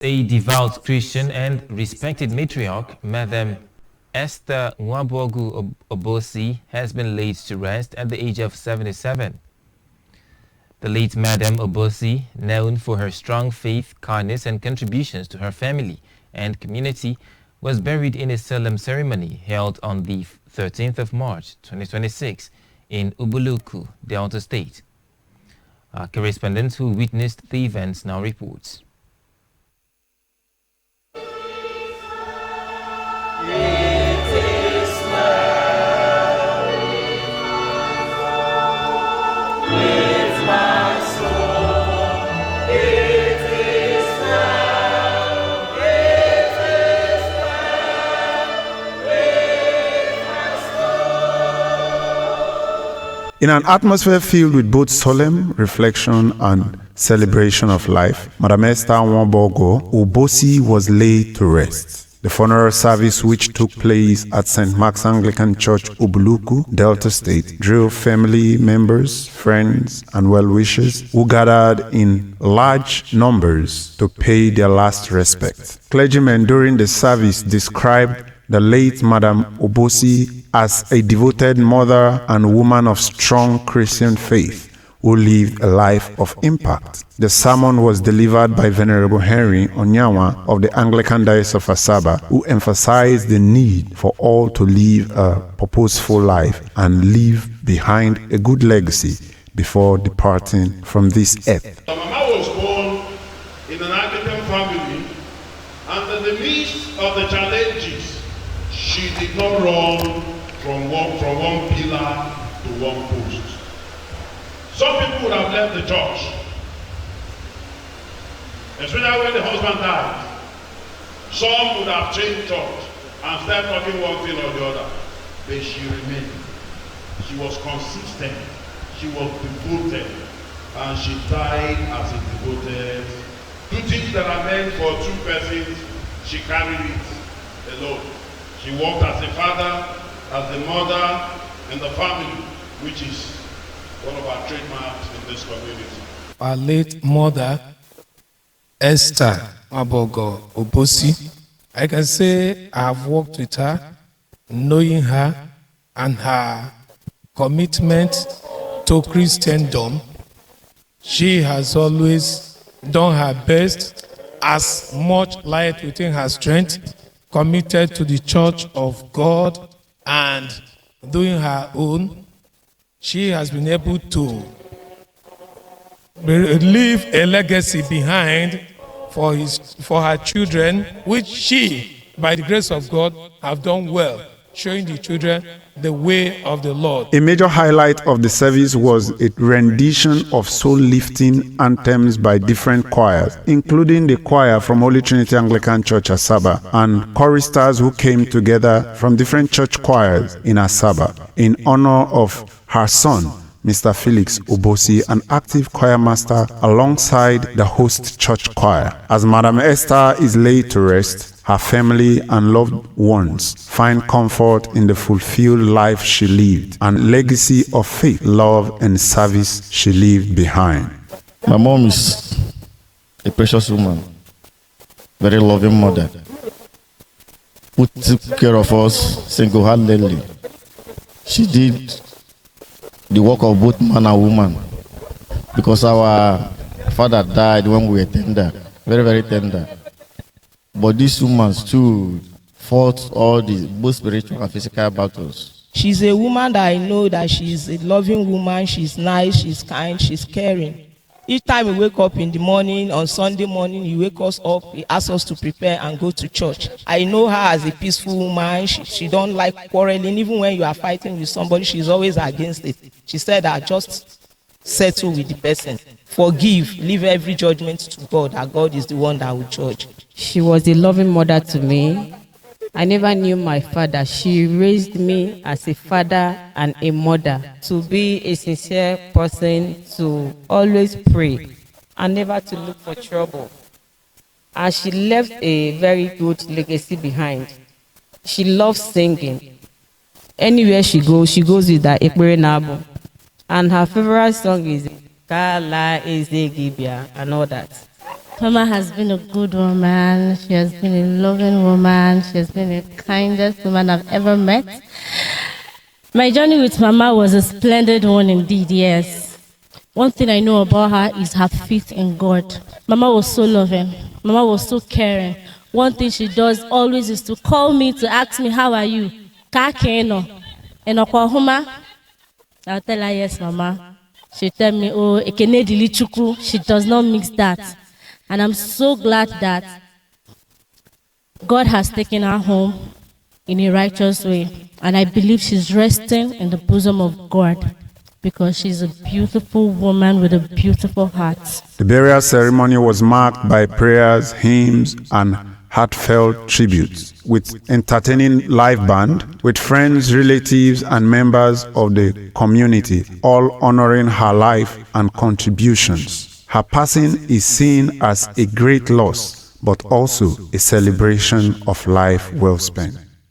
A devout Christian and respected matriarch, Madam Esther Nwabogu Obosi, has been laid to rest at the age of 77. The late Madam Obosi, known for her strong faith, kindness, and contributions to her family and community, was buried in a solemn ceremony held on the 13th of March 2026 in Ubuluku, Delta State. Our correspondent who witnessed the events now reports. In an atmosphere filled with both solemn reflection and celebration of life, Madam Esther Nwabogu Obosi was laid to rest. The funeral service, which took place at St. Mark's Anglican Church, Ubuluku, Delta State, drew family members, friends, and well-wishers who gathered in large numbers to pay their last respect. Clergymen during the service described the late Madam Obosi as a devoted mother and woman of strong Christian faith who lived a life of impact. The sermon was delivered by Venerable Henry Onyanwa of the Anglican Diocese of Asaba, who emphasized the need for all to live a purposeful life and leave behind a good legacy before departing from this earth. My mama was born in an Anglican family, and in the midst of the challenges, she did not run from one pillar to one post. Some people would have left the church, especially when the husband died. Some would have changed church and started talking one thing or the other. But she remained. She was consistent. She was devoted. And she died as a devoted. Duties that are meant for two persons, she carried it alone. She worked as a father, as a mother, and the family, which is one of our trademarks in this community. Our late mother, Esther Nwabogu Obosi, I can say I have worked with her, knowing her and her commitment to Christendom. She has always done her best, as much light within her strength, committed to the Church of God and doing her own. She has been able to leave a legacy behind for her children, which she, by the grace of God, have done well, showing the children the way of the Lord. A major highlight of the service was a rendition of soul-lifting anthems by different choirs, including the choir from Holy Trinity Anglican Church, Asaba, and choristers who came together from different church choirs in Asaba in honor of her son, Mr. Felix Obosi, an active choir master alongside the host church choir. As Madam Esther is laid to rest, her family and loved ones find comfort in the fulfilled life she lived and legacy of faith, love, and service she left behind. My mom is a precious woman, very loving mother, who took care of us single-handedly. She did the work of both man and woman, because our father died when we were tender, very, very tender. But this woman too fought all the both spiritual and physical battles. She's a woman that I know that she's a loving woman. She's nice, she's kind, she's caring. Each time we wake up in the morning, on Sunday morning, he wakes us up, he asks us to prepare and go to church. I know her as a peaceful woman. She don't like quarreling. Even when you are fighting with somebody, she's always against it. She said that just settle with the person. Forgive, leave every judgment to God, that God is the one that will judge. She was a loving mother to me. I never knew my father. She raised me as a father and a mother to be a sincere person, to always pray and never to look for trouble. And she left a very good legacy behind. She loves singing. Anywhere she goes with her Ekpere Nabo. And her favorite song is Kala Ezegibia and all that. Mama has been a good woman. She has been a loving woman. She has been the kindest woman I've ever met. My journey with Mama was a splendid one indeed, yes. One thing I know about her is her faith in God. Mama was so loving. Mama was so caring. One thing she does always is to call me to ask me, how are you? Kakeno. In Oklahoma, I'll tell her, yes, Mama. She tell me, oh, ekene dili chukwu. She does not mix that. And I'm so glad that God has taken her home in a righteous way. And I believe she's resting in the bosom of God because she's a beautiful woman with a beautiful heart. The burial ceremony was marked by prayers, hymns, and heartfelt tributes, with entertaining live band, with friends, relatives, and members of the community, all honoring her life and contributions. Her passing is seen as a great loss, but also a celebration of life well spent.